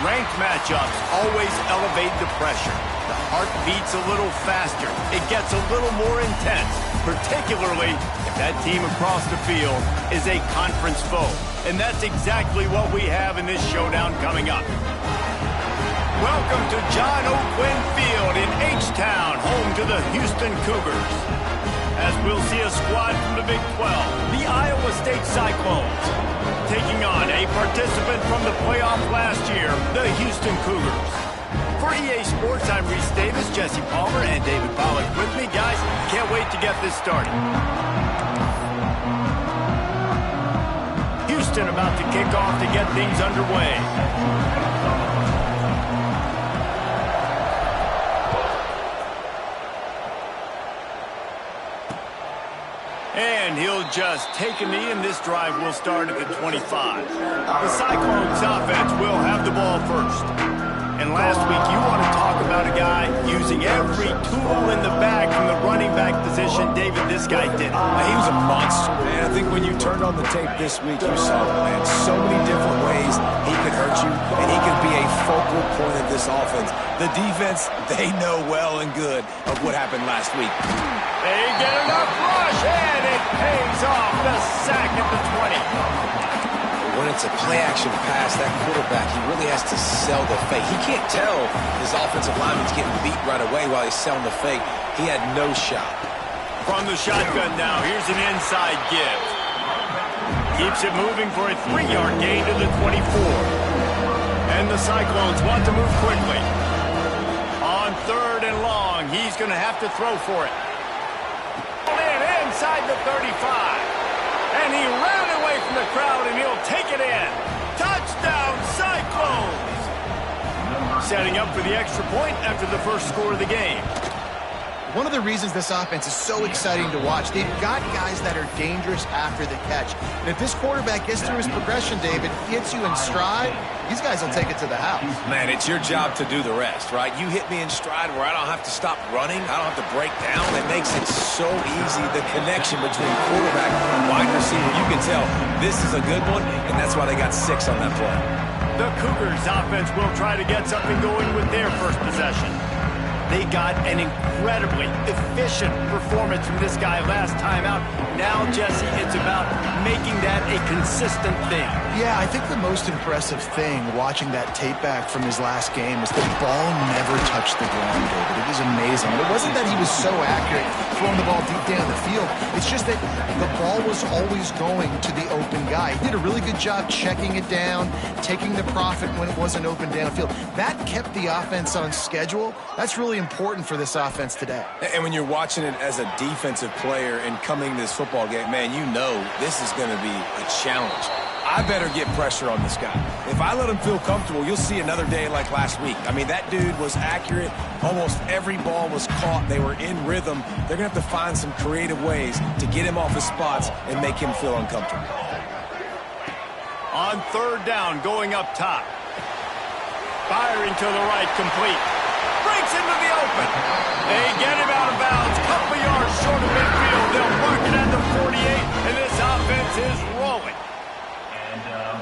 Ranked matchups always elevate the pressure. The heart beats a little faster. It gets a little more intense, particularly if that team across the field is a conference foe. And that's exactly what we have in this showdown coming up. Welcome to John O'Quinn Field in H-Town, home to the Houston Cougars. As we'll see a squad from the Big 12, the Iowa State Cyclones, taking on a participant from the playoff last year, the Houston Cougars. For EA Sports, I'm Reese Davis, Jesse Palmer, and David Pollack with me. Guys, can't wait to get this started. Houston about to kick off to get things underway. And he'll just take a knee, and this drive will start at the 25. The Cyclones offense will have the ball first. And last week, you want to talk about a guy using every tool in the bag from the running back position. David, this guy did. He was a monster, man. I think when you turned on the tape this week, you saw it, man. So many different ways he could hurt you, and he could be a focal point of this offense. The defense, they know well and good of what happened last week. They get enough rush, and it pays off. The sack at the 20. When it's a play-action pass, that quarterback, he really has to sell the fake. He can't tell his offensive lineman's getting beat right away while he's selling the fake. He had no shot. From the shotgun now, here's an inside give. Keeps it moving for a 3-yard gain to the 24. And the Cyclones want to move quickly. On 3rd and long, he's going to have to throw for it. Inside the 35. And he ran away from the crowd, and he'll take it in. Touchdown, Cyclones! Setting up for the extra point after the first score of the game. One of the reasons this offense is so exciting to watch, they've got guys that are dangerous after the catch. And if this quarterback gets through his progression, David, hits you in stride, these guys will take it to the house. Man, it's your job to do the rest, right? You hit me in stride where I don't have to stop running. I don't have to break down. It makes it so easy. The connection between quarterback and wide receiver, you can tell this is a good one, and that's why they got 6 on that play. The Cougars offense will try to get something going with their first possession. They got an incredibly efficient performance from this guy last time out. Now, Jesse, it's about making that a consistent thing. Yeah, I think the most impressive thing watching that tape back from his last game is the ball never touched the ground, David. It was amazing. And it wasn't that he was so accurate throwing the ball deep down the field. It's just that the ball was always going to the open guy. He did a really good job checking it down, taking the profit when it wasn't open downfield. That kept the offense on schedule. That's really important for this offense today. And when you're watching it as a defensive player and coming to this football game, man, you know this is going to be a challenge. I better get pressure on this guy. If I let him feel comfortable, you'll see another day like last week. I mean, that dude was accurate. Almost every ball was caught. They were in rhythm. They're going to have to find some creative ways to get him off his spots and make him feel uncomfortable. On 3rd down, going up top. Firing to the right, complete. Breaks into the open. They get him out of bounds. Couple yards short of midfield. They'll mark it at the 48, and this offense is rolling.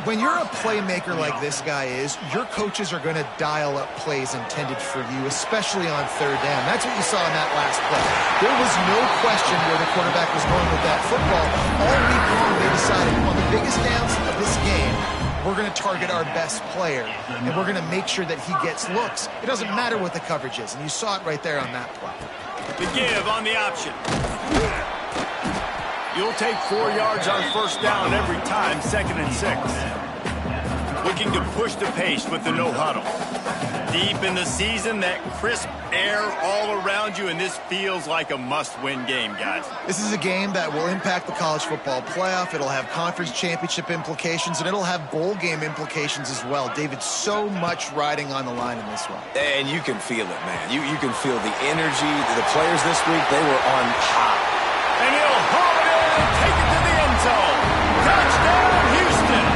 When you're a playmaker like this guy is, your coaches are going to dial up plays intended for you, especially on 3rd down. That's what you saw in that last play. There was no question where the quarterback was going with that football. All week long, they decided on the biggest downs of this game, we're going to target our best player, and we're going to make sure that he gets looks. It doesn't matter what the coverage is, and you saw it right there on that play. The give on the option. You'll take 4 yards on 1st down every time, 2nd and 6. Looking to push the pace with the no huddle. Deep in the season, that crisp air all around you, and this feels like a must-win game, guys. This is a game that will impact the college football playoff. It'll have conference championship implications, and it'll have bowl game implications as well. David, so much riding on the line in this one. And you can feel it, man. You can feel the energy. The players this week, they were on high. And he'll haul it in and take it to the end zone. Touchdown, Houston!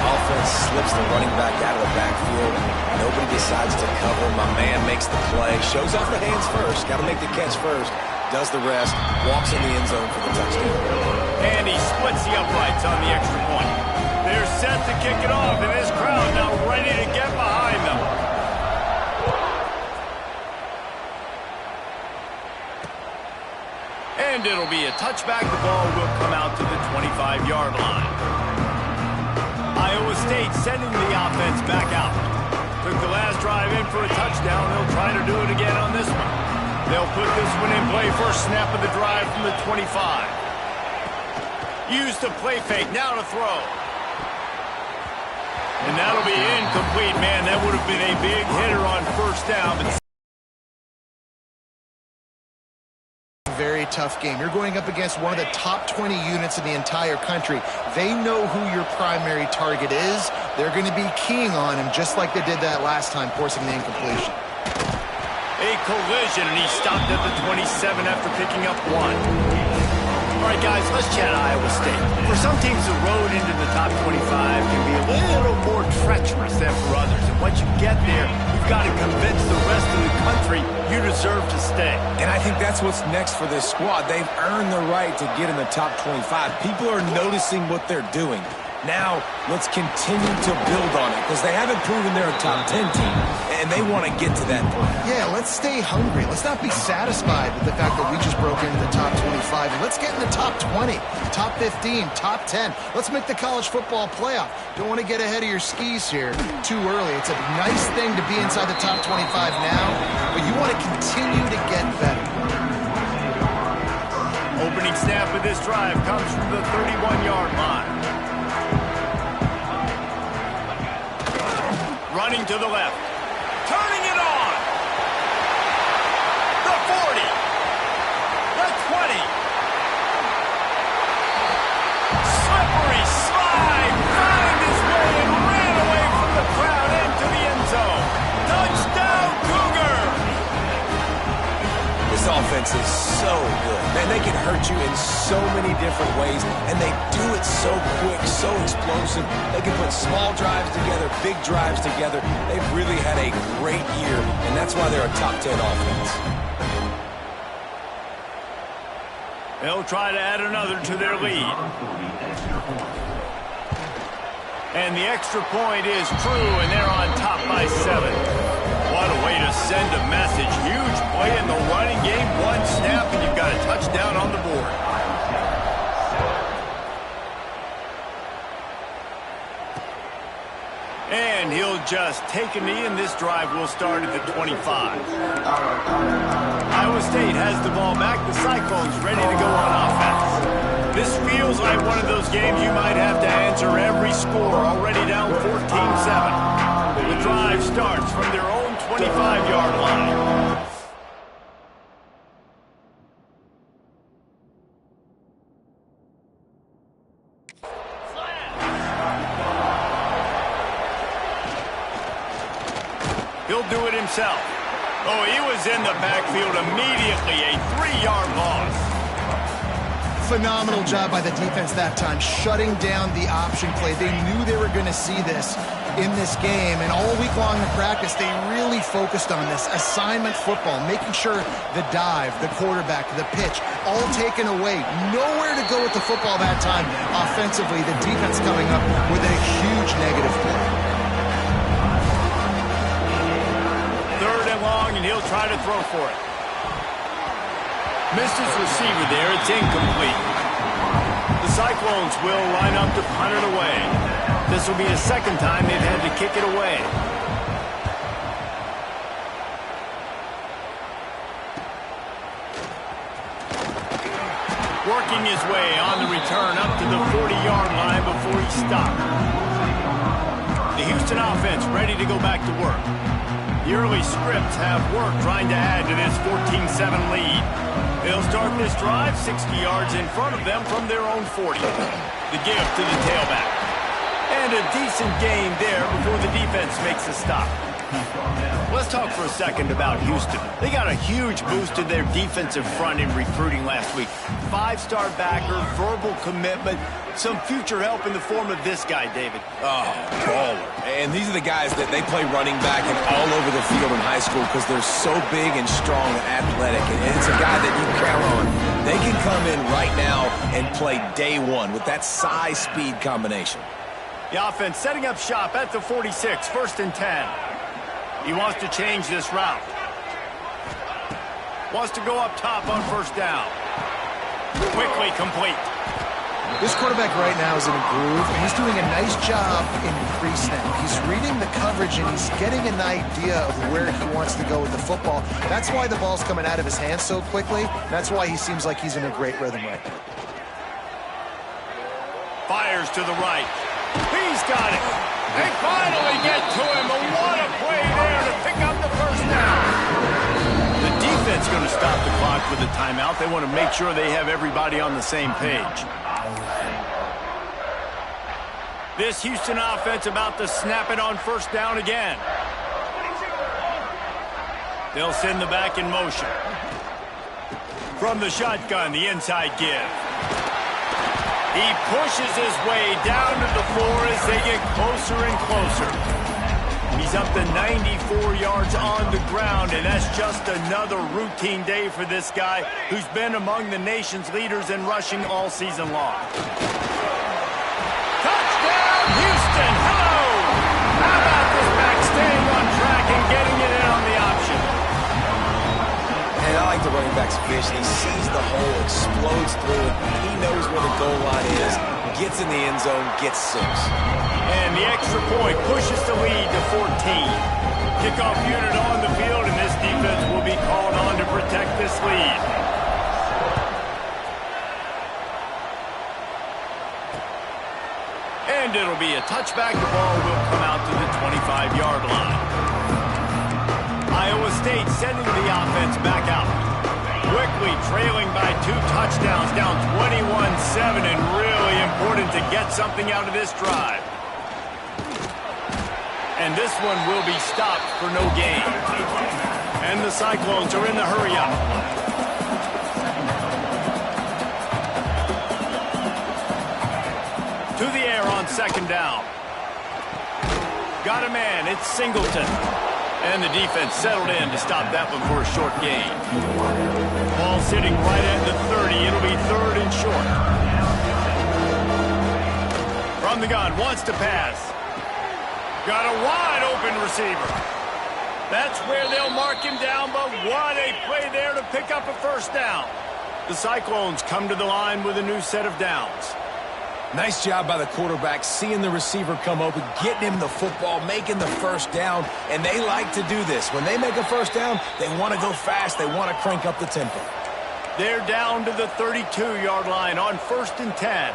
Offense slips the running back out of the backfield. Nobody decides to cover. My man makes the play. Shows off the hands first. Got to make the catch first. Does the rest. Walks in the end zone for the touchdown. And he splits the uprights on the extra point. They're set to kick it off, and this crowd now ready to get behind them. And it'll be a touchback. The ball will come out to the 25-yard line. Iowa State sending the offense back out. Took the last drive in for a touchdown. They'll try to do it again on this one. They'll put this one in play. First snap of the drive from the 25. Used the play fake. Now to throw. And that'll be incomplete. Man, that would have been a big hitter on first down. But very tough game. You're going up against one of the top 20 units in the entire country. They know who your primary target is. They're going to be keying on him just like they did that last time, forcing the incompletion. A collision, and he stopped at the 27 after picking up one. All right, guys, let's chat Iowa State. For some teams, the road into the top 25 can be a little more treacherous than for others. And once you get there, you've got to convince the rest of the country you deserve to stay. And I think that's what's next for this squad. They've earned the right to get in the top 25. People are noticing what they're doing. Now, let's continue to build on it because they haven't proven they're a top 10 team, and they want to get to that point. Yeah, let's stay hungry. Let's not be satisfied with the fact that we just broke into the top 25. And let's get in the top 20, top 15, top 10. Let's make the college football playoff. Don't want to get ahead of your skis here too early. It's a nice thing to be inside the top 25 now, but you want to continue to get better. Opening snap of this drive comes from the 31-yard line. Running to the left. Turning it on. The 40. The 20. Slippery slide. Found his way and ran away from the crowd into the end zone. Touchdown, Cougar. This offense is so good. Man, they can hurt you in so many different ways, and they do it so quick, so explosive. They can put small drives together, big drives together. They've really had a great year, and that's why they're a top 10 offense. They'll try to add another to their lead. And the extra point is true, and they're on top by 7. What a way to send a message. Huge play in the running game. One snap, and you've got a touchdown on the board. And he'll just take a knee, and this drive will start at the 25. Iowa State has the ball back. The Cyclones ready to go on offense. This feels like one of those games you might have to answer every score. Already down 14-7. The drive starts from their own 25-yard line. He'll do it himself. Oh, he was in the backfield immediately. A 3-yard loss. Phenomenal job by the defense that time, shutting down the option play. They knew they were going to see this in this game, and all week long in practice, they really focused on this assignment football, making sure the dive, the quarterback, the pitch, all taken away. Nowhere to go with the football that time. Offensively, the defense coming up with a huge negative play. 3rd and long, and he'll try to throw for it. Missed his receiver there. It's incomplete. The Cyclones will line up to punt it away. This will be the second time they've had to kick it away. Working his way on the return up to the 40-yard line before he stopped. The Houston offense ready to go back to work. The early scripts have worked trying to add to this 14-7 lead. They'll start this drive 60 yards in front of them from their own 40. The give to the tailback. And a decent game there before the defense makes a stop. Let's talk for a second about Houston. They got a huge boost in their defensive front in recruiting last week. 5-star backer, verbal commitment, some future help in the form of this guy, David. Oh, baller. And these are the guys that they play running back and all over the field in high school because they're so big and strong and athletic. And it's a guy that you count on. They can come in right now and play day one with that size-speed combination. The offense setting up shop at the 46, 1st and 10. He wants to change this route. Wants to go up top on 1st down. Quickly complete. This quarterback right now is in a groove, and he's doing a nice job in pre-snap. He's reading the coverage, and he's getting an idea of where he wants to go with the football. That's why the ball's coming out of his hands so quickly. That's why he seems like he's in a great rhythm right now. Fires to the right. He's got it. They finally get to him, but what a play there to pick up the 1st down. The defense going to stop the clock with a timeout. They want to make sure they have everybody on the same page. This Houston offense about to snap it on 1st down again. They'll send the back in motion. From the shotgun, the inside give. He pushes his way down to the floor as they get closer and closer. He's up to 94 yards on the ground, and that's just another routine day for this guy who's been among the nation's leaders in rushing all season long. Touchdown, Houston! Hello! How about this back staying on track and getting it in on the option? And I like the running back's vision. He sees the hole, explodes through it. He knows where the goal line is, gets in the end zone, gets 6. And the extra point pushes the lead to 14. Kickoff unit on the field, and this defense will be called on to protect this lead. And it'll be a touchback. The ball will come out to the 25-yard line. Iowa State sending the offense back out. Quickly trailing by 2 touchdowns, down 21-7, and really important to get something out of this drive. And this one will be stopped for no gain. And the Cyclones are in the hurry-up. To the air on 2nd down. Got a man, it's Singleton. And the defense settled in to stop that one for a short gain. Ball sitting right at the 30. It'll be 3rd and short. From the gun, wants to pass. Got a wide open receiver. That's where they'll mark him down, but what a play there to pick up a 1st down. The Cyclones come to the line with a new set of downs. Nice job by the quarterback, seeing the receiver come open, getting him the football, making the 1st down, and they like to do this. When they make a 1st down, they want to go fast. They want to crank up the tempo. They're down to the 32-yard line on 1st and 10.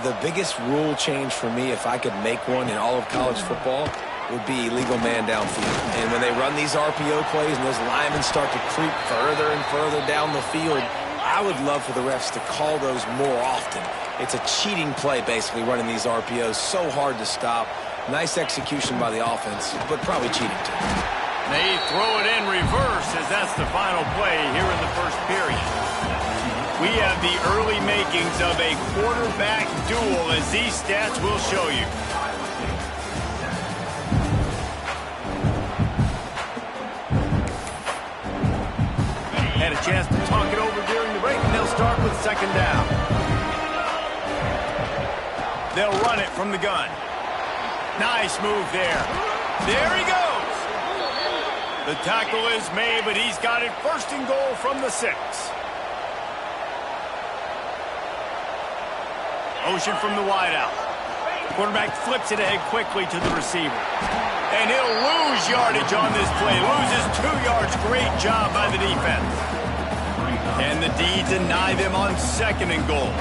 The biggest rule change for me, if I could make one in all of college football, would be illegal man downfield. And when they run these RPO plays and those linemen start to creep further and further down the field, I would love for the refs to call those more often. It's a cheating play, basically, running these RPOs. So hard to stop. Nice execution by the offense, but probably cheating too. They throw it in reverse as that's the final play here in the 1st period. We have the early makings of a quarterback duel, as these stats will show you. Had a chance to talk it over during the break, and they'll start with 2nd down. They'll run it from the gun. Nice move there. There he goes. The tackle is made, but he's got it 1st and goal from the 6. Motion from the wideout. Quarterback flips it ahead quickly to the receiver. And he'll lose yardage on this play. Loses 2 yards. Great job by the defense. And the D deny them on 2nd and goal.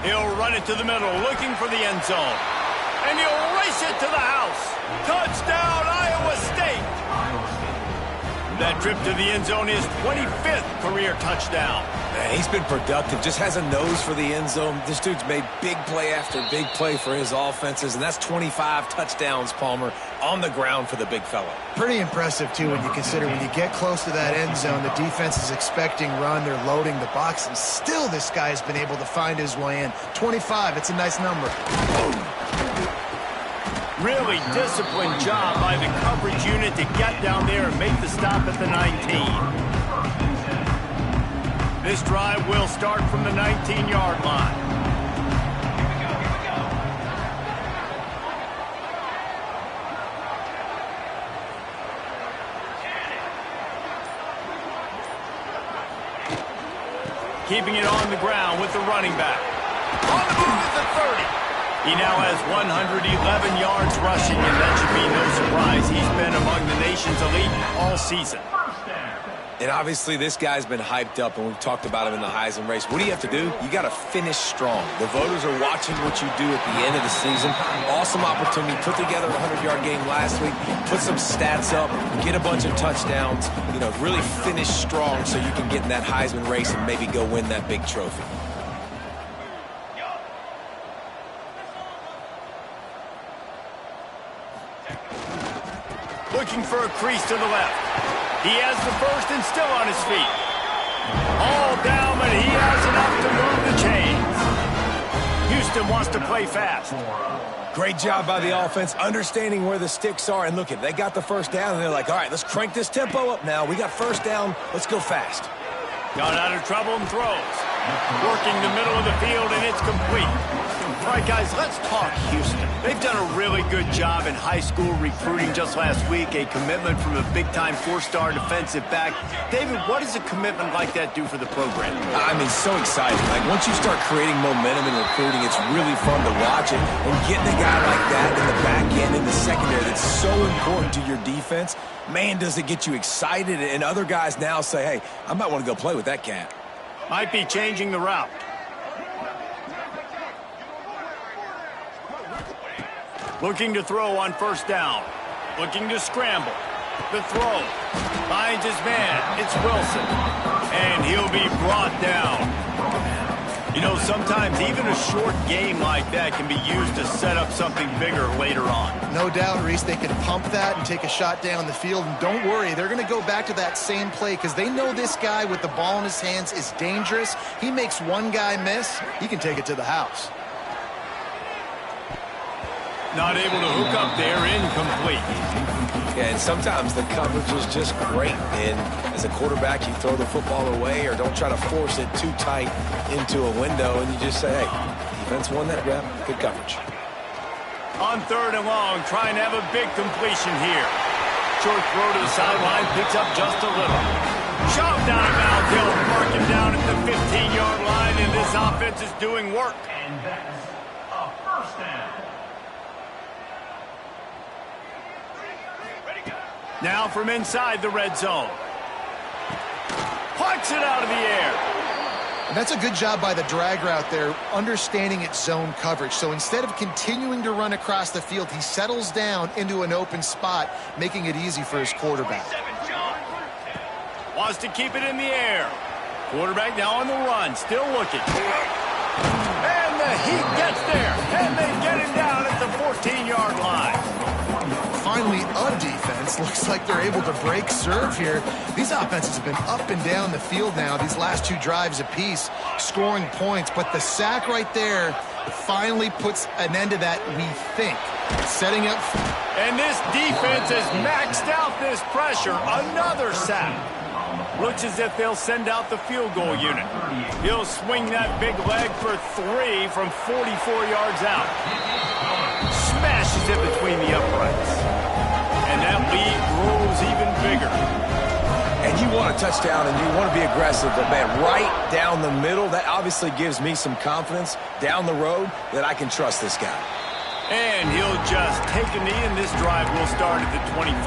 He'll run it to the middle, looking for the end zone. And he'll race it to the house. Touchdown, Iowa State. That trip to the end zone is 25th career touchdown. Man, he's been productive, just has a nose for the end zone. This dude's made big play after big play for his offenses, and that's 25 touchdowns, Palmer, on the ground for the big fella. Pretty impressive, too, when you consider when you get close to that end zone, the defense is expecting run, they're loading the box, and still this guy has been able to find his way in. 25, it's a nice number. Really disciplined job by the coverage unit to get down there and make the stop at the 19. This drive will start from the 19-yard line. keeping it on the ground with the running back. On the move at the 30. He now has 111 yards rushing, and that should be no surprise. He's been among the nation's elite all season. And obviously this guy's been hyped up, and we've talked about him in the Heisman race. What do you have to do? You got to finish strong. The voters are watching what you do at the end of the season. Awesome opportunity. Put together a 100-yard game last week. Put some stats up. Get a bunch of touchdowns. You know, really finish strong so you can get in that Heisman race and maybe go win that big trophy. Looking for a crease to the left. He has the first and still on his feet. All down, but he has enough to move the chains. Houston wants to play fast. Great job by the offense, understanding where the sticks are. And look, they got the first down, and they're like, all right, let's crank this tempo up now. We got first down. Let's go fast. Got out of trouble and throws. Working the middle of the field, and it's complete. All right, guys, let's talk Houston. They've done a really good job in high school recruiting just last week, a commitment from a big-time four-star defensive back. David, what does a commitment like that do for the program? I mean, so exciting. Like, once you start creating momentum in recruiting, it's really fun to watch it. And getting a guy like that in the back end, in the secondary, that's so important to your defense, man, does it get you excited. And other guys now say, hey, I might want to go play with that cat. Might be changing the route. Looking to throw on first down. Looking to scramble. The throw. Finds his man. It's Wilson. And he'll be brought down. You know, sometimes even a short game like that can be used to set up something bigger later on. No doubt, Reese, they can pump that and take a shot down the field. And don't worry, they're going to go back to that same play because they know this guy with the ball in his hands is dangerous. He makes one guy miss, he can take it to the house. Not able to hook up there, incomplete. Yeah, and sometimes the coverage is just great. And as a quarterback, you throw the football away or don't try to force it too tight into a window, and you just say, hey, defense won that rep, good coverage. On third and long, trying to have a big completion here. Short throw to the sideline, picks up just a little. Shoved out of bounds, he'll mark him down at the 15-yard line, and this offense is doing work. And that's a first down. Now from inside the red zone. Plucks it out of the air. And that's a good job by the drag route there, understanding its zone coverage. So instead of continuing to run across the field, he settles down into an open spot, making it easy for his quarterback. Wants to keep it in the air. Quarterback now on the run, still looking. And the heat gets there, and they get him down at the 14-yard line. Finally, a defense. Looks like they're able to break serve here. These offenses have been up and down the field now, these last two drives apiece, scoring points. But the sack right there finally puts an end to that, we think. Setting up. And this defense has maxed out this pressure. Another sack. Looks as if they'll send out the field goal unit. He'll swing that big leg for 3 from 44 yards out. Smashes it between the uprights. And that lead grows even bigger. And you want a touchdown and you want to be aggressive, but man, right down the middle, that obviously gives me some confidence down the road that I can trust this guy. And he'll just take a knee, and this drive will start at the 25.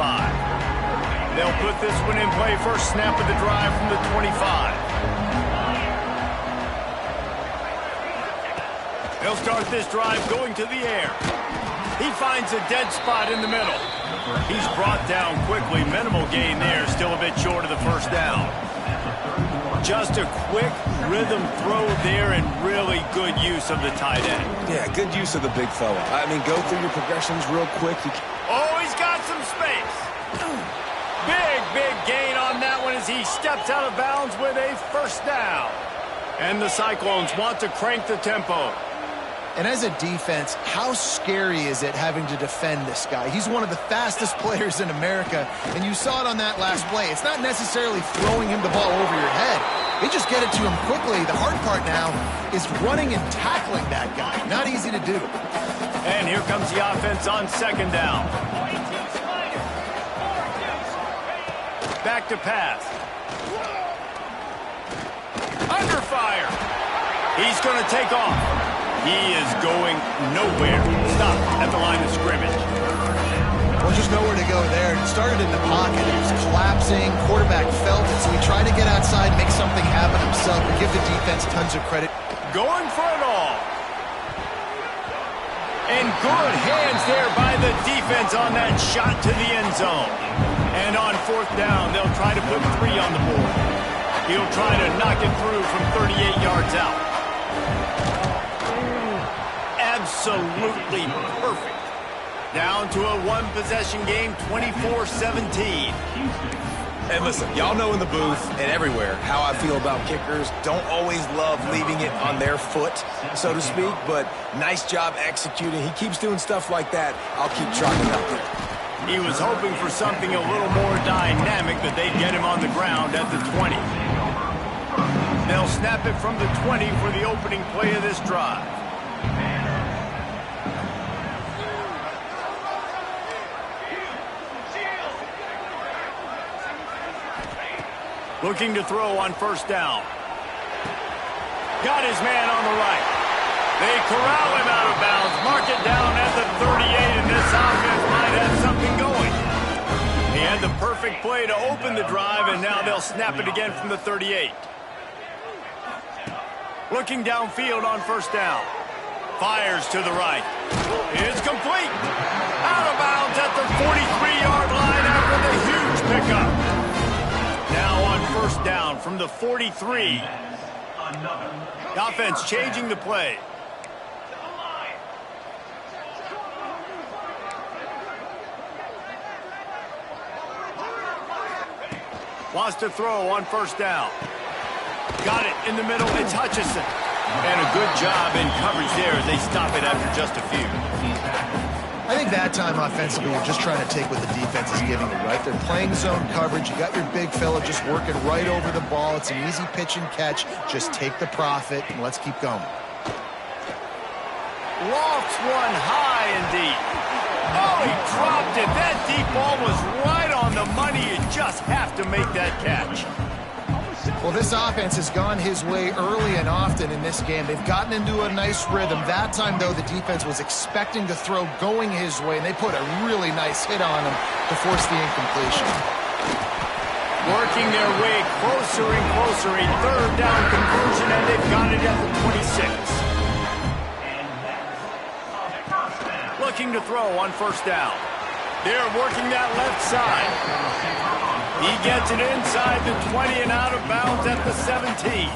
They'll put this one in play, first snap of the drive from the 25. They'll start this drive going to the air. He finds a dead spot in the middle. He's brought down quickly. Minimal gain there, still a bit short of the first down. Just a quick rhythm throw there and really good use of the tight end. Yeah, good use of the big fella. I mean, go through your progressions real quick. Oh, he's got some space. Big gain on that one as he steps out of bounds with a first down. And the Cyclones want to crank the tempo. And as a defense, how scary is it having to defend this guy? He's one of the fastest players in America, and you saw it on that last play. It's not necessarily throwing him the ball over your head. They just get it to him quickly. The hard part now is running and tackling that guy. Not easy to do. And here comes the offense on second down. Back to pass. Under fire. He's going to take off. He is going nowhere. Stop at the line of scrimmage. Well, just nowhere to go there. It started in the pocket. It was collapsing. Quarterback felt it, so he tried to get outside, make something happen himself, but give the defense tons of credit. Going for it all. And good hands there by the defense on that shot to the end zone. And on fourth down, they'll try to put 3 on the board. He'll try to knock it through from 38 yards out. Absolutely perfect. Down to a one-possession game, 24-17. And listen, y'all know in the booth and everywhere how I feel about kickers. Don't always love leaving it on their foot, so to speak, but nice job executing. He keeps doing stuff like that. I'll keep trotting out there. He was hoping for something a little more dynamic, but they'd get him on the ground at the 20. They'll snap it from the 20 for the opening play of this drive. Looking to throw on first down. Got his man on the right. They corral him out of bounds. Mark it down at the 38, and this offense might have something going. He had the perfect play to open the drive, and now they'll snap it again from the 38. Looking downfield on first down. Fires to the right. It's complete. Out of bounds at the 43-yard line after the huge pickup. Now on first down from the 43. The offense changing the play. Wants to throw on first down. Got it in the middle. It's Hutchinson. And a good job in coverage there as they stop it after just a few. I think that time offensively, you're just trying to take what the defense is giving you, right? They're playing zone coverage. You got your big fella just working right over the ball. It's an easy pitch and catch. Just take the profit, and let's keep going. Lofts one high and deep. Oh, he dropped it. That deep ball was right on the money. You just have to make that catch. Well, this offense has gone his way early and often in this game. They've gotten into a nice rhythm. That time, though, the defense was expecting to throw going his way, and they put a really nice hit on him to force the incompletion. Working their way closer and closer. A third down conversion, and they've got it at the 26. Looking to throw on first down. They're working that left side. He gets it inside the 20 and out of bounds at the 17.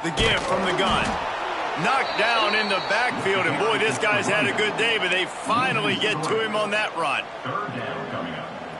The give from the gun. Knocked down in the backfield, and boy, this guy's had a good day, but they finally get to him on that run.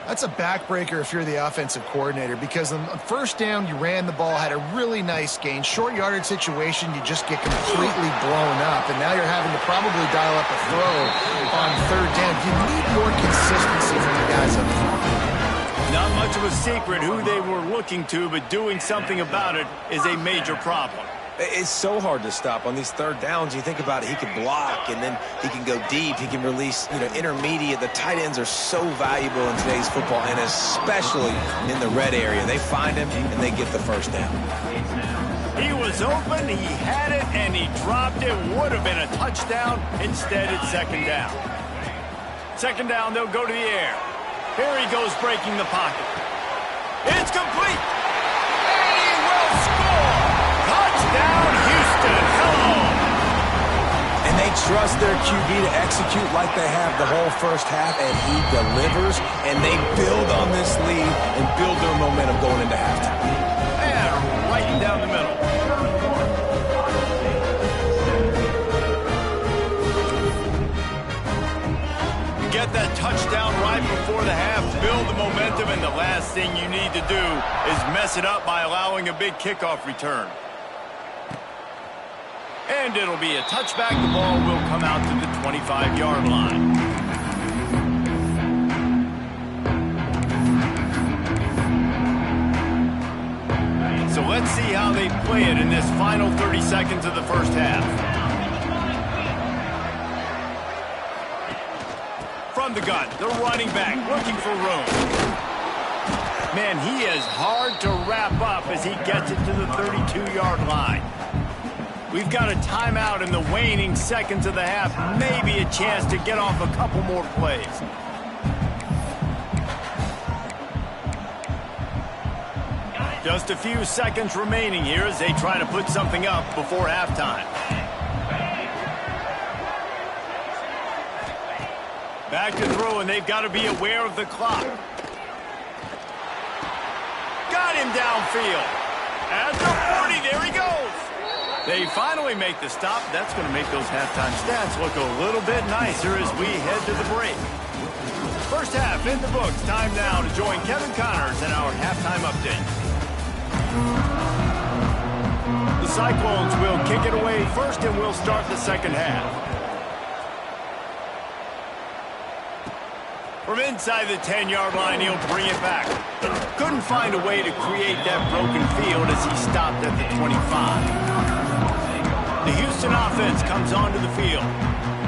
That's a backbreaker if you're the offensive coordinator, because on first down, you ran the ball, had a really nice gain. Short yardage situation, you just get completely blown up, and now you're having to probably dial up a throw on third down. You need more consistency from the guys up front. Not much of a secret who they were looking to, but doing something about it is a major problem. It's so hard to stop on these third downs. You think about it, he can block, and then he can go deep. He can release, intermediate. The tight ends are so valuable in today's football, and especially in the red area. They find him, and they get the first down. He was open, he had it, and he dropped it. Would have been a touchdown. Instead, it's second down. Second down, they'll go to the air. Here he goes breaking the pocket. It's complete. And he will score. Touchdown, Houston. Hello. And they trust their QB to execute like they have the whole first half, and he delivers, and they build on this lead and build their momentum going into halftime. And right down the middle. Get that touchdown right before the half, build the momentum, and the last thing you need to do is mess it up by allowing a big kickoff return. And it'll be a touchback. The ball will come out to the 25-yard line. So let's see how they play it in this final 30 seconds of the first half. From on the gun, the running back looking for room. Man, he is hard to wrap up as he gets it to the 32-yard line. We've got a timeout in the waning seconds of the half. Maybe a chance to get off a couple more plays. Just a few seconds remaining here as they try to put something up before halftime. Back to throw, and they've got to be aware of the clock. Got him downfield. At the 40, there he goes. They finally make the stop. That's going to make those halftime stats look a little bit nicer as we head to the break. First half in the books. Time now to join Kevin Connors in our halftime update. The Cyclones will kick it away first, and we'll start the second half. From inside the 10-yard line, he'll bring it back. Couldn't find a way to create that broken field as he stopped at the 25. The Houston offense comes onto the field.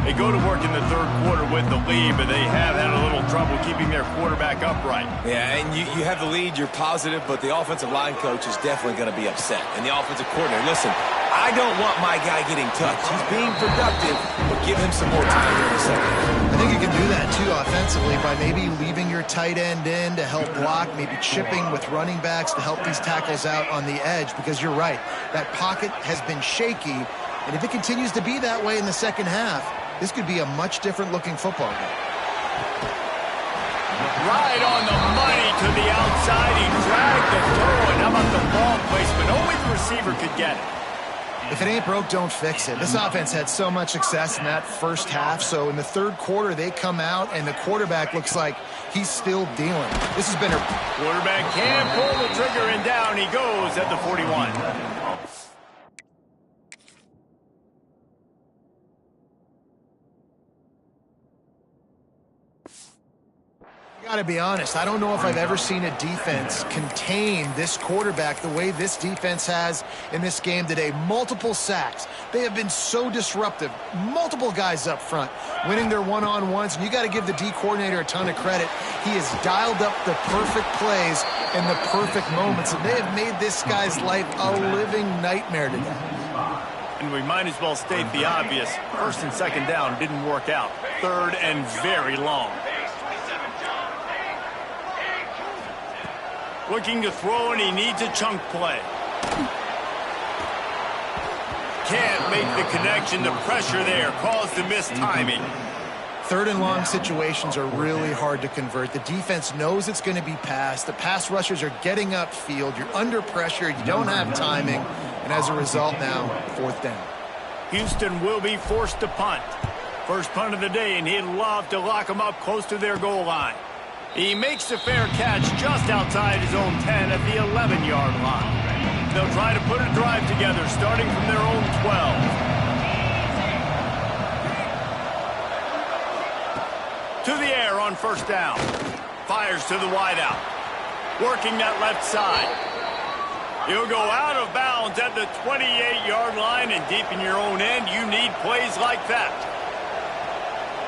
They go to work in the third quarter with the lead, but they have had a little trouble keeping their quarterback upright. Yeah, and you have the lead, you're positive, but the offensive line coach is definitely going to be upset. And the offensive coordinator, listen, I don't want my guy getting touched. He's being productive, but give him some more time here in a second. I think you can do that, too, offensively, by maybe leaving your tight end in to help block, maybe chipping with running backs to help these tackles out on the edge, because you're right. That pocket has been shaky, and if it continues to be that way in the second half, this could be a much different-looking football game. Right on the money to the outside. He dragged the throw, and how about the ball placement? Only the receiver could get it. If it ain't broke, don't fix it. This offense had so much success in that first half, so in the third quarter, they come out, and the quarterback looks like he's still dealing. This has been a... Quarterback can pull the trigger, and down he goes at the 41. Gotta be honest, I don't know if I've ever seen a defense contain this quarterback the way this defense has in this game today. Multiple sacks. They have been so disruptive. Multiple guys up front winning their one-on-ones, and you got to give the D coordinator a ton of credit. He has dialed up the perfect plays in the perfect moments, and they have made this guy's life a living nightmare today. And we might as well state the obvious. First and second down didn't work out. Third and very long. Looking to throw, and he needs a chunk play. Can't make the connection. The pressure there caused the missed timing. Third and long situations are really hard to convert. The defense knows it's going to be passed. The pass rushers are getting upfield. You're under pressure. You don't have timing. And as a result now, fourth down. Houston will be forced to punt. First punt of the day, and he'd love to lock them up close to their goal line. He makes the fair catch just outside his own 10 at the 11-yard line. They'll try to put a drive together starting from their own 12. To the air on first down. Fires to the wideout. Working that left side. He'll go out of bounds at the 28-yard line, and deep in your own end, you need plays like that.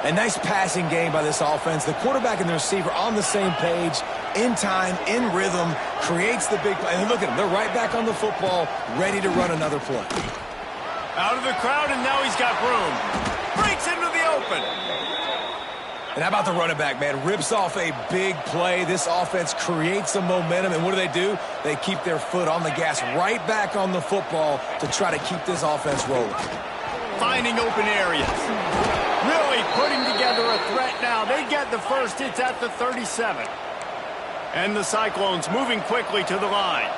A nice passing game by this offense. The quarterback and the receiver on the same page, in time, in rhythm, creates the big play. And look at them. They're right back on the football, ready to run another play. Out of the crowd, and now he's got room. Breaks into the open. And how about the running back, man? Rips off a big play. This offense creates some momentum, and what do? They keep their foot on the gas right back on the football to try to keep this offense rolling. Finding open areas. Really putting together a threat now. They get the first. It's at the 37. And the Cyclones moving quickly to the line.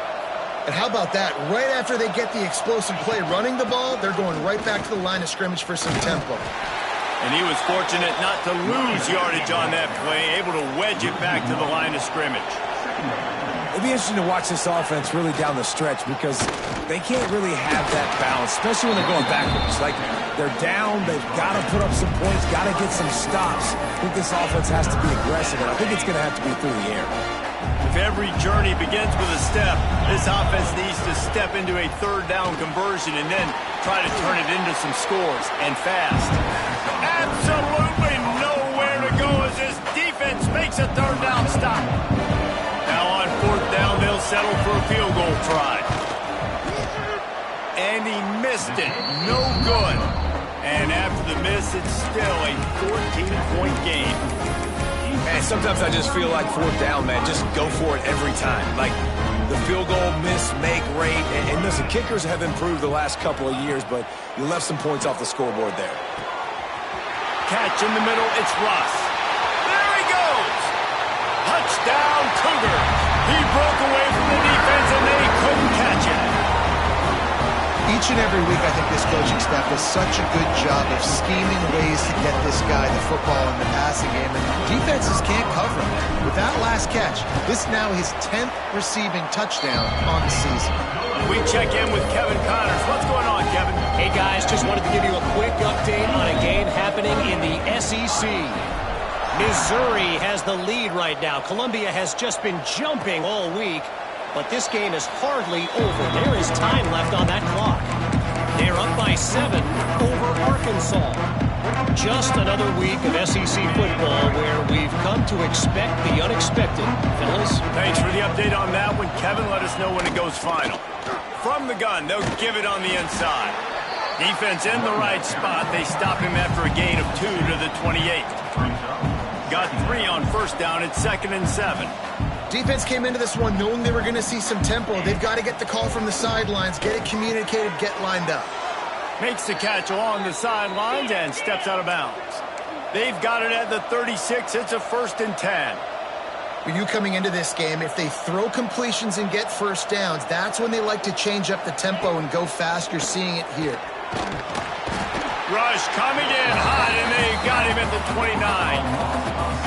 And how about that? Right after they get the explosive play running the ball, they're going right back to the line of scrimmage for some tempo. And he was fortunate not to lose yardage on that play, able to wedge it back to the line of scrimmage. It'll be interesting to watch this offense really down the stretch because they can't really have that balance, especially when they're going backwards. Like, they're down, they've got to put up some points, got to get some stops. I think this offense has to be aggressive, and I think it's going to have to be through the air. If every journey begins with a step, this offense needs to step into a third down conversion and then try to turn it into some scores, and fast. Absolutely nowhere to go as this try. And he missed it. No good. And after the miss, it's still a 14-point game. Man, sometimes I just feel like fourth down, man. Just go for it every time. Like the field goal miss-make rate. And listen, kickers have improved the last couple of years, but you left some points off the scoreboard there. Catch in the middle. It's Russ. There he goes. Touchdown, Cougars. He broke away from the defense, and they couldn't catch it. Each and every week, I think this coaching staff does such a good job of scheming ways to get this guy the football in the passing game, and defenses can't cover him. With that last catch, this is now his 10th receiving touchdown on the season. We check in with Kevin Connors. What's going on, Kevin? Hey, guys, just wanted to give you a quick update on a game happening in the SEC. Missouri has the lead right now. Columbia has just been jumping all week. But this game is hardly over. There is time left on that clock. They're up by 7 over Arkansas. Just another week of SEC football where we've come to expect the unexpected. Fellas? Thanks for the update on that one, Kevin. Let us know when it goes final. From the gun, they'll give it on the inside. Defense in the right spot. They stop him after a gain of 2 to the 28. Got 3 on first down. It's 2nd and 7. Defense came into this one knowing they were going to see some tempo. They've got to get the call from the sidelines, get it communicated, get lined up. Makes the catch along the sidelines and steps out of bounds. They've got it at the 36. It's a 1st and 10. For you coming into this game, if they throw completions and get first downs, that's when they like to change up the tempo and go fast. You're seeing it here. Rush coming in hot, and they got him at the 29.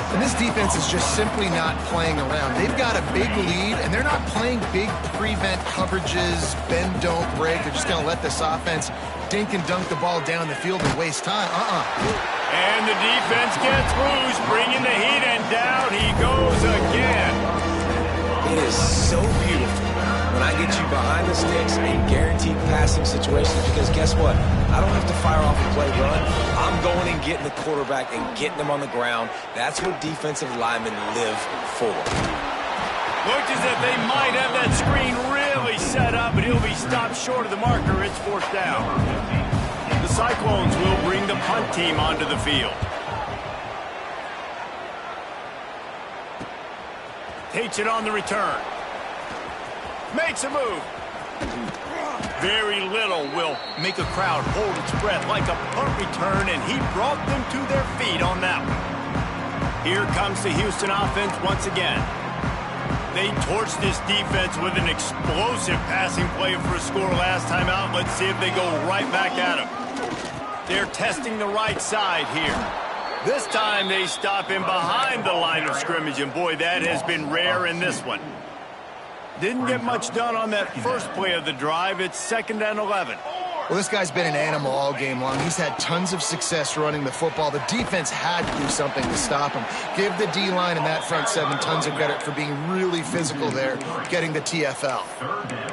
And this defense is just simply not playing around. They've got a big lead, and they're not playing big prevent coverages, bend, don't break. They're just going to let this offense dink and dunk the ball down the field and waste time. And the defense gets loose, bringing the heat, and down he goes again. It is so beautiful when I get you behind the sticks in guaranteed passing situations, because guess what? I don't have to fire off a play run. I'm going and getting the quarterback and getting him on the ground. That's what defensive linemen live for. Looks as if they might have that screen really set up, but he'll be stopped short of the marker. It's 4th down. The Cyclones will bring the punt team onto the field. Takes it on the return. Makes a move. Very little will make a crowd hold its breath like a punt return, and he brought them to their feet on that one. Here comes the Houston offense once again. They torched this defense with an explosive passing play for a score last time out. Let's see if they go right back at him. They're testing the right side here. This time they stop him behind the line of scrimmage, and boy, that has been rare in this one. Didn't get much done on that first play of the drive. It's 2nd and 11. Well, this guy's been an animal all game long. He's had tons of success running the football. The defense had to do something to stop him. Give the D-line and that front 7 tons of credit for being really physical there, getting the TFL.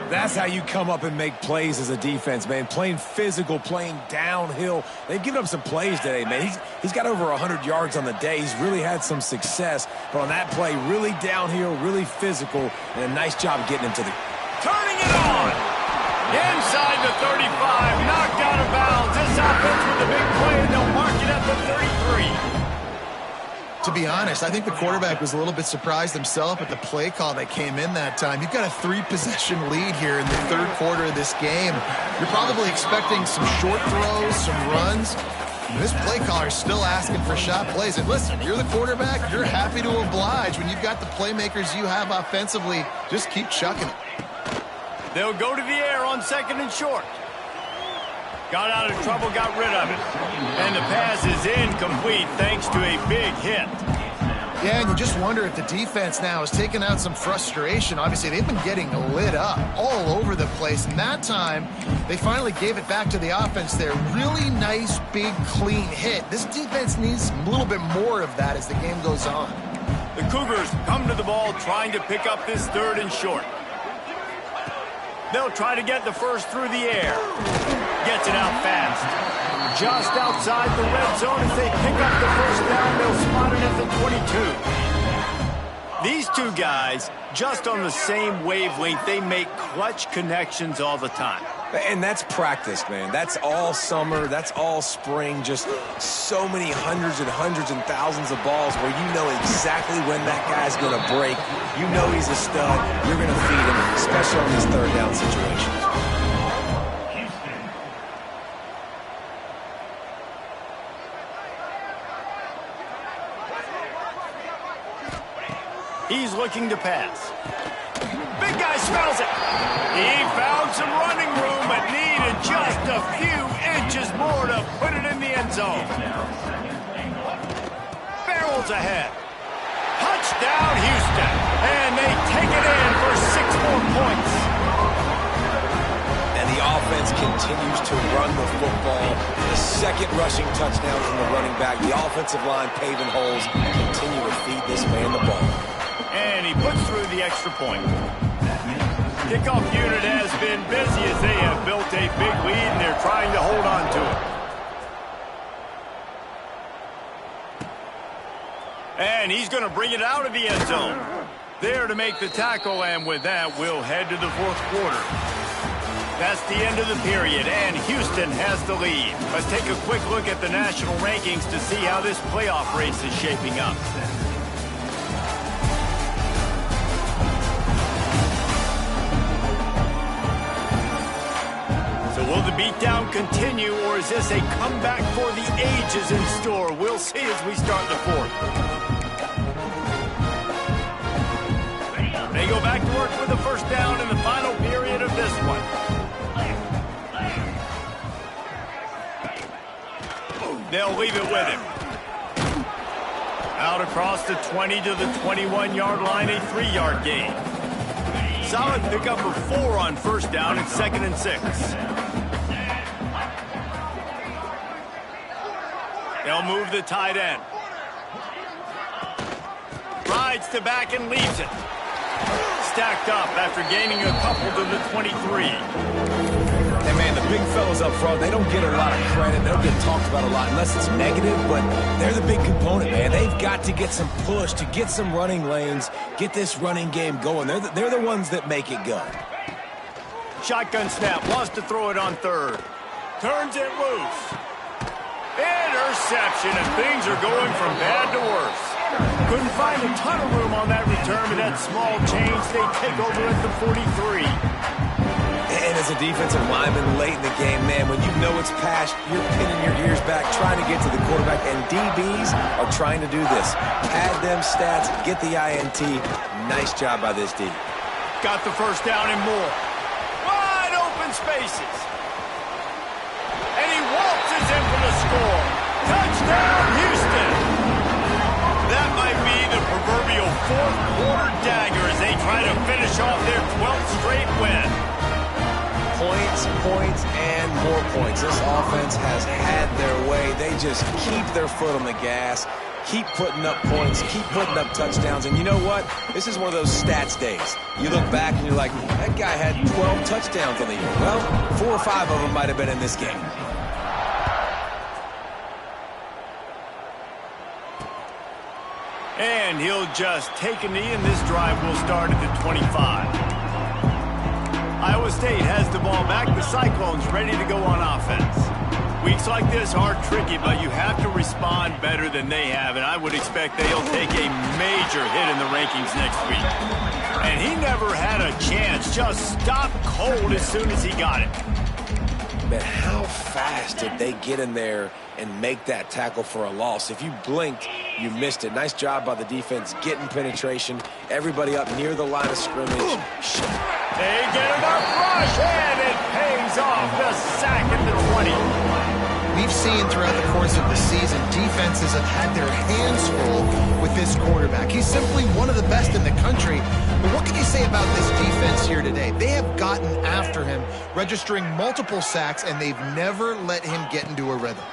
That's how you come up and make plays as a defense, man. Playing physical, playing downhill. They've given up some plays today, man. He's got over 100 yards on the day. He's really had some success. But on that play, really downhill, really physical, and a nice job getting him to the... Turning it on! Inside the 35, knocked out of bounds. This offense with the big play, and they'll mark it at the 33. To be honest, I think the quarterback was a little bit surprised himself at the play call that came in that time. You've got a 3-possession lead here in the 3rd quarter of this game. You're probably expecting some short throws, some runs. This play caller is still asking for shot plays. And listen, you're the quarterback. You're happy to oblige. When you've got the playmakers you have offensively, just keep chucking it. They'll go to the air on 2nd and short. Got out of trouble, got rid of it. And the pass is incomplete thanks to a big hit. Yeah, and you just wonder if the defense now is taking out some frustration. Obviously, they've been getting lit up all over the place. And that time, they finally gave it back to the offense there. Really nice, big, clean hit. This defense needs a little bit more of that as the game goes on. The Cougars come to the ball trying to pick up this 3rd and short. They'll try to get the first through the air. Gets it out fast. Just outside the red zone as they pick up the first down. They'll spot it at the 22. These two guys, just on the same wavelength, they make clutch connections all the time. And that's practice, man. That's all summer. That's all spring. Just so many hundreds and thousands of balls where you know exactly when that guy's going to break. You know he's a stud. You're going to feed him, especially on these third down situations. He's looking to pass. Big guy smells it. He found some running room, but needed just a few inches more to put it in the end zone. Barrels ahead. Touchdown, Houston. And they take it in for 6 more points. And the offense continues to run the football. The second rushing touchdown from the running back. The offensive line paving holes. Continue to feed this man the ball. And he puts through the extra point. Kickoff unit has been busy as they have built a big lead and they're trying to hold on to it. And he's going to bring it out of the end zone. There to make the tackle, and with that, we'll head to the fourth quarter. That's the end of the period, and Houston has the lead. Let's take a quick look at the national rankings to see how this playoff race is shaping up. So will the beatdown continue, or is this a comeback for the ages in store? We'll see as we start the fourth. They go back to work with the first down in the final period of this one. They'll leave it with him. Out across the 20 to the 21-yard line, a 3-yard gain. Solid pickup of 4 on first down at 2nd and 6. They'll move the tight end. Rides to back and leaves it. Stacked up after gaining a couple to the 23. And man, the big fellas up front, they don't get a lot of credit. They don't get talked about a lot unless it's negative, but they're the big component, man. They've got to get some push, to get some running lanes, get this running game going. They're the ones that make it go. Shotgun snap, wants to throw it on third. Turns it loose. Interception, and things are going from bad to worse. Couldn't find a ton of room on that return, but that small change, they take over at the 43. And as a defensive lineman late in the game, man, when you know it's past, you're pinning your ears back, trying to get to the quarterback, and DBs are trying to do this. Pad them stats, get the INT. Nice job by this D. Got the first down and more. Wide open spaces. And he waltzes in for the score. Touchdown, Houston. That might be the proverbial fourth quarter dagger as they try to finish off their 12th straight win. Points, and more points. This offense has had their way. They just keep their foot on the gas, keep putting up points, keep putting up touchdowns. And you know what? This is one of those stats days. You look back and you're like, that guy had 12 touchdowns on the year. Well, 4 or 5 of them might have been in this game. And he'll just take a knee, and this drive will start at the 25. Iowa State has the ball back. The Cyclones ready to go on offense. Weeks like this are tricky, but you have to respond better than they have, and I would expect they'll take a major hit in the rankings next week. And he never had a chance. Just stopped cold as soon as he got it. But how fast did they get in there and make that tackle for a loss? If you blinked, you missed it. Nice job by the defense getting penetration. Everybody up near the line of scrimmage. They get enough rush, and it pays off. The sack at the 20. We've seen throughout the course of the season, defenses have had their hands full with this quarterback. He's simply one of the best in the country. But what can you say about this defense here today? They have gotten after him, registering multiple sacks, and they've never let him get into a rhythm.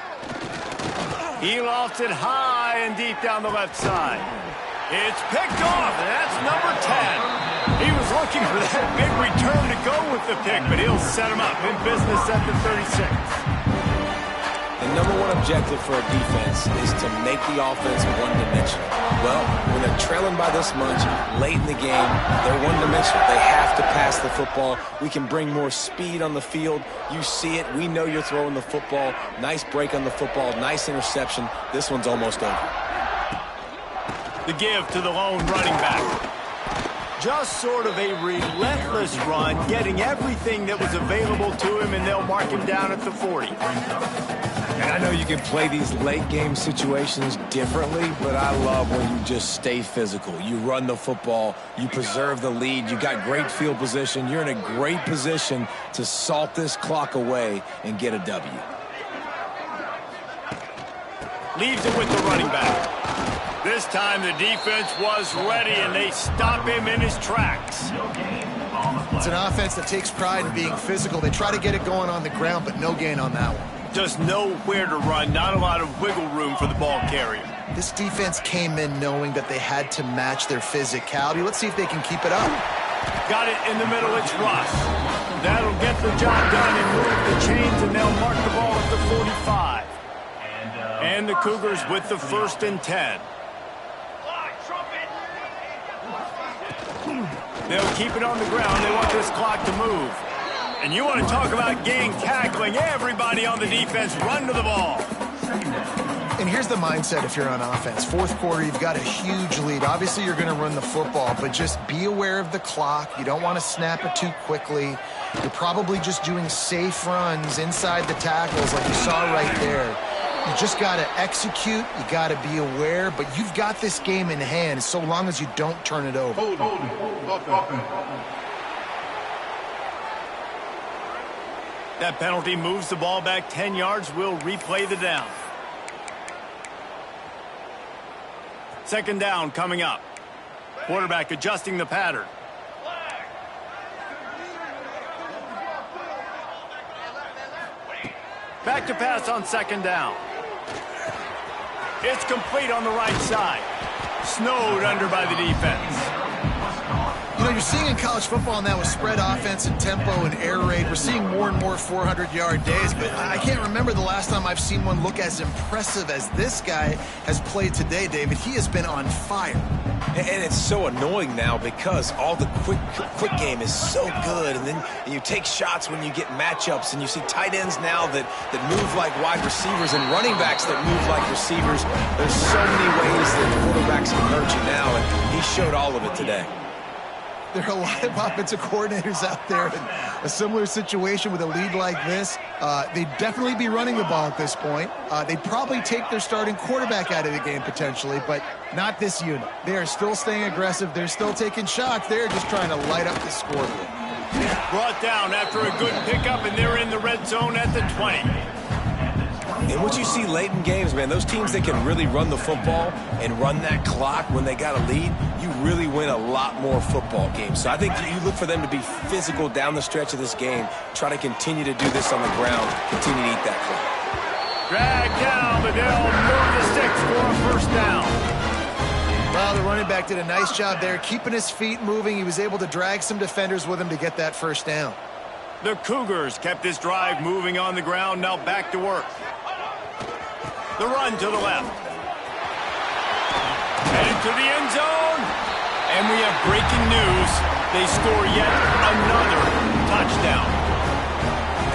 He lofts it high and deep down the left side. It's picked off, and that's number 10. He was looking for that big return to go with the pick, but he'll set him up in business at the 36. The number one objective for a defense is to make the offense one-dimensional. Well, when they're trailing by this much late in the game, they're one-dimensional. They have to pass the football. We can bring more speed on the field. You see it. We know you're throwing the football. Nice break on the football. Nice interception. This one's almost over. The give to the lone running back. Just sort of a relentless run, getting everything that was available to him, and they'll mark him down at the 40. And I know you can play these late-game situations differently, but I love when you just stay physical. You run the football, you preserve the lead, you got great field position, you're in a great position to salt this clock away and get a W. Leaves it with the running back. This time the defense was ready, and they stop him in his tracks. It's an offense that takes pride in being physical. They try to get it going on the ground, but no gain on that one. Just nowhere to run, not a lot of wiggle room for the ball carrier. This defense came in knowing that they had to match their physicality. Let's see if they can keep it up. Got it in the middle, it's Russ. That'll get the job done and move the chains, and they'll mark the ball at the 45. And the Cougars with the 1st and 10. They'll keep it on the ground. They want this clock to move. And you want to talk about gang tackling. Everybody on the defense run to the ball. And here's the mindset if you're on offense. 4th quarter, you've got a huge lead. Obviously, you're going to run the football, but just be aware of the clock. You don't want to snap it too quickly. You're probably just doing safe runs inside the tackles like you saw right there. You just got to execute. You got to be aware, but you've got this game in hand so long as you don't turn it over. That penalty moves the ball back 10 yards. We'll replay the down. 2nd down coming up. Quarterback adjusting the pattern. Back to pass on 2nd down. It's complete on the right side. Snowed under by the defense. You know, you're seeing in college football now with spread offense and tempo and air raid, we're seeing more and more 400-yard days, but I can't remember the last time I've seen one look as impressive as this guy has played today, David. He has been on fire. And it's so annoying now because all the quick game is so good, and then you take shots when you get matchups, and you see tight ends now that move like wide receivers and running backs that move like receivers. There's so many ways that quarterbacks can hurt you now, and he showed all of it today. There are a lot of offensive coordinators out there in a similar situation with a lead like this. They'd definitely be running the ball at this point. They'd probably take their starting quarterback out of the game potentially, but not this unit. They are still staying aggressive. They're still taking shots. They're just trying to light up the scoreboard. Brought down after a good pickup, and they're in the red zone at the 20. And what you see late in games, man, those teams that can really run the football and run that clock when they got a lead, you really win a lot more football games. So I think you look for them to be physical down the stretch of this game, try to continue to do this on the ground, continue to eat that clock. Drag down, but they'll move the sticks for a 1st down. Well, the running back did a nice job there, keeping his feet moving. He was able to drag some defenders with him to get that 1st down. The Cougars kept this drive moving on the ground, now back to work. The run to the left. Headed to the end zone. And we have breaking news. They score yet another touchdown.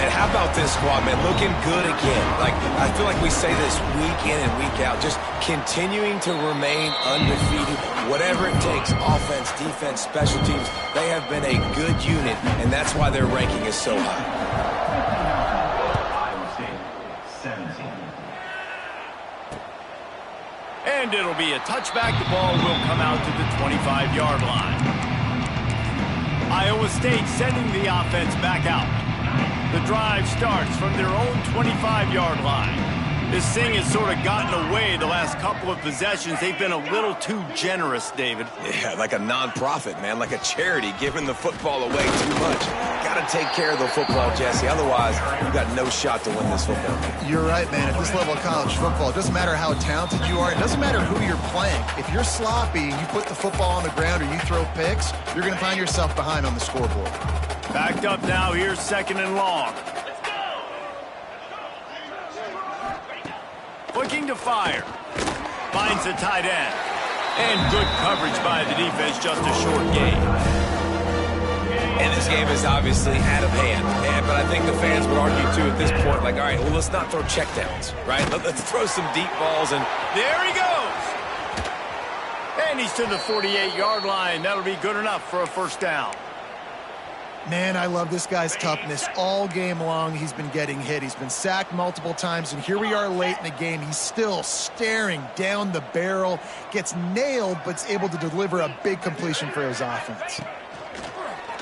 And how about this squad, man? Looking good again. I feel like we say this week in and week out. Just continuing to remain undefeated. Whatever it takes, offense, defense, special teams, they have been a good unit, and that's why their ranking is so high. And it'll be a touchback. The ball will come out to the 25-yard line. Iowa State sending the offense back out. The drive starts from their own 25-yard line. This thing has sort of gotten away the last couple of possessions. They've been a little too generous, David. Yeah, like a non-profit, man, like a charity giving the football away too much. Got to take care of the football, Jesse. Otherwise, you've got no shot to win this football game. You're right, man. At this level of college football, it doesn't matter how talented you are. It doesn't matter who you're playing. If you're sloppy and you put the football on the ground or you throw picks, you're going to find yourself behind on the scoreboard. Backed up now. Here's 2nd and long. looking to fire. Finds the tight end. And good coverage by the defense, just a short gain. And this game is obviously out of hand. But I think the fans would argue, too, at this point, like, all right, well, let's not throw checkdowns, right? Let's throw some deep balls. And there he goes. And he's to the 48-yard line. That'll be good enough for a first down. Man, I love this guy's toughness. All game long, he's been getting hit. He's been sacked multiple times, and here we are late in the game. He's still staring down the barrel, gets nailed, but's able to deliver a big completion for his offense.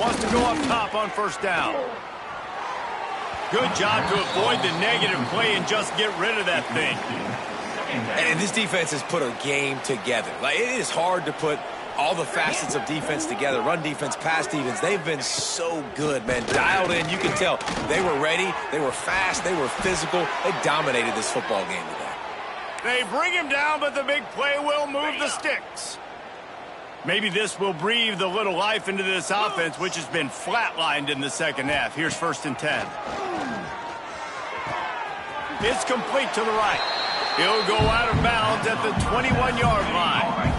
Wants to go up top on first down. Good job to avoid the negative play and just get rid of that thing. And this defense has put a game together. Like, it is hard to put all the facets of defense together. Run defense, pass defense. They've been so good, man. Dialed in. You can tell they were ready. They were fast. They were physical. They dominated this football game today. They bring him down, but the big play will move the sticks. Maybe this will breathe a little life into this offense, which has been flatlined in the second half. Here's 1st and 10. It's complete to the right. He'll go out of bounds at the 21-yard line.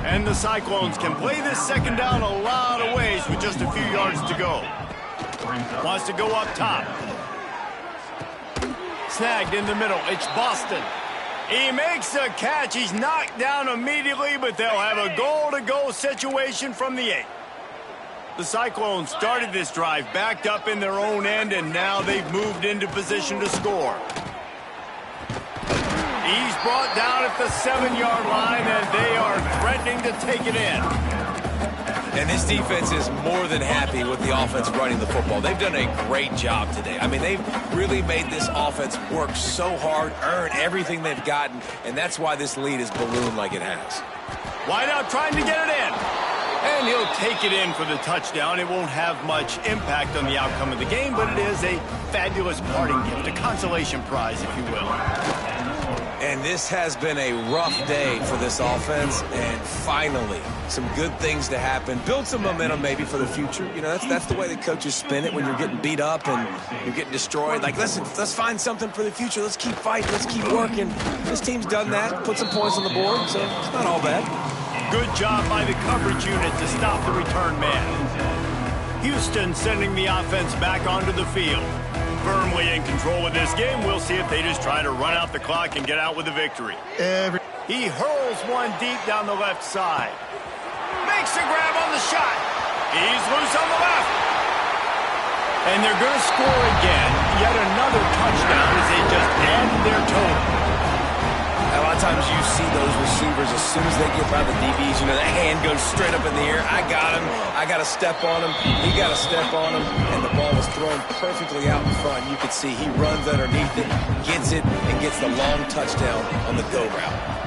And the Cyclones can play this second down a lot of ways with just a few yards to go. Wants to go up top. Snagged in the middle. It's Boston. He makes the catch. He's knocked down immediately, but they'll have a goal-to-go situation from the 8. The Cyclones started this drive backed up in their own end, and now they've moved into position to score. He's brought down at the 7-yard line, and they are threatening to take it in. And this defense is more than happy with the offense running the football. They've done a great job today. I mean, they've really made this offense work so hard, earn everything they've gotten, and that's why this lead is ballooned like it has. Wide out trying to get it in. And he'll take it in for the touchdown. It won't have much impact on the outcome of the game, but it is a fabulous parting gift, a consolation prize, if you will. And this has been a rough day for this offense, and finally, some good things to happen. Build some momentum maybe for the future. You know, that's the way the coaches spin it when you're getting beat up and you're getting destroyed. Like, listen, let's find something for the future. Let's keep fighting. Let's keep working. This team's done that, put some points on the board, so it's not all bad. Good job by the coverage unit to stop the return man. Houston sending the offense back onto the field. Firmly in control of this game. We'll see if they just try to run out the clock and get out with a victory. He hurls one deep down the left side. Makes a grab on the shot. He's loose on the left. And they're going to score again. Yet another touchdown as they just add their total. A lot of times you see those receivers, as soon as they get by the DBs, you know, that hand goes straight up in the air. I got him. I got to step on him. He got to step on him. And the ball was thrown perfectly out in front. You could see he runs underneath it, gets it, and gets the long touchdown on the go route.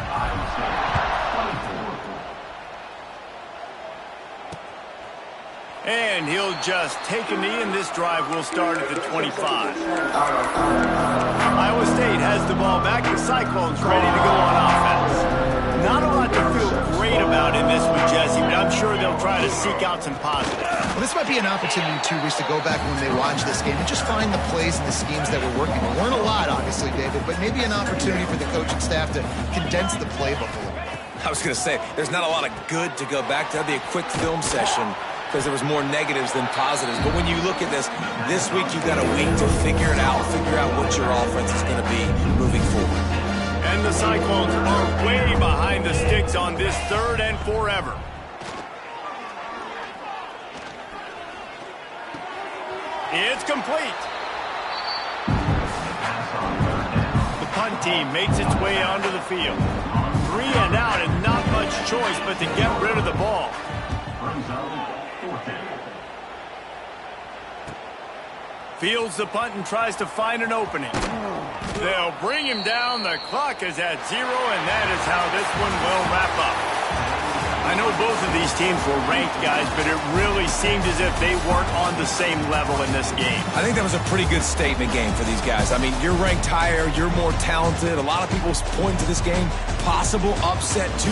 And he'll just take a knee, and this drive will start at the 25. Iowa State has the ball back. The Cyclones ready to go on offense. Not a lot to feel great about in this with Jesse, but I'm sure they'll try to seek out some positives. Well, this might be an opportunity, too, Reese, to go back when they watch this game and just find the plays and the schemes that were working. There weren't a lot, obviously, David, but maybe an opportunity for the coaching staff to condense the playbook a little bit. I was going to say, there's not a lot of good to go back to. That'd be a quick film session, because there was more negatives than positives. But when you look at this week you've got a week to figure it out, figure out what your offense is going to be moving forward. And the Cyclones are way behind the sticks on this 3rd and forever. It's complete. The punt team makes its way onto the field. 3 and out, and not much choice but to get rid of the ball. Fields the punt and tries to find an opening. They'll bring him down. The clock is at 0, and that is how this one will wrap up. I know both of these teams were ranked, guys, but it really seemed as if they weren't on the same level in this game. I think that was a pretty good statement game for these guys. I mean, you're ranked higher, you're more talented. A lot of people point to this game, possible upset.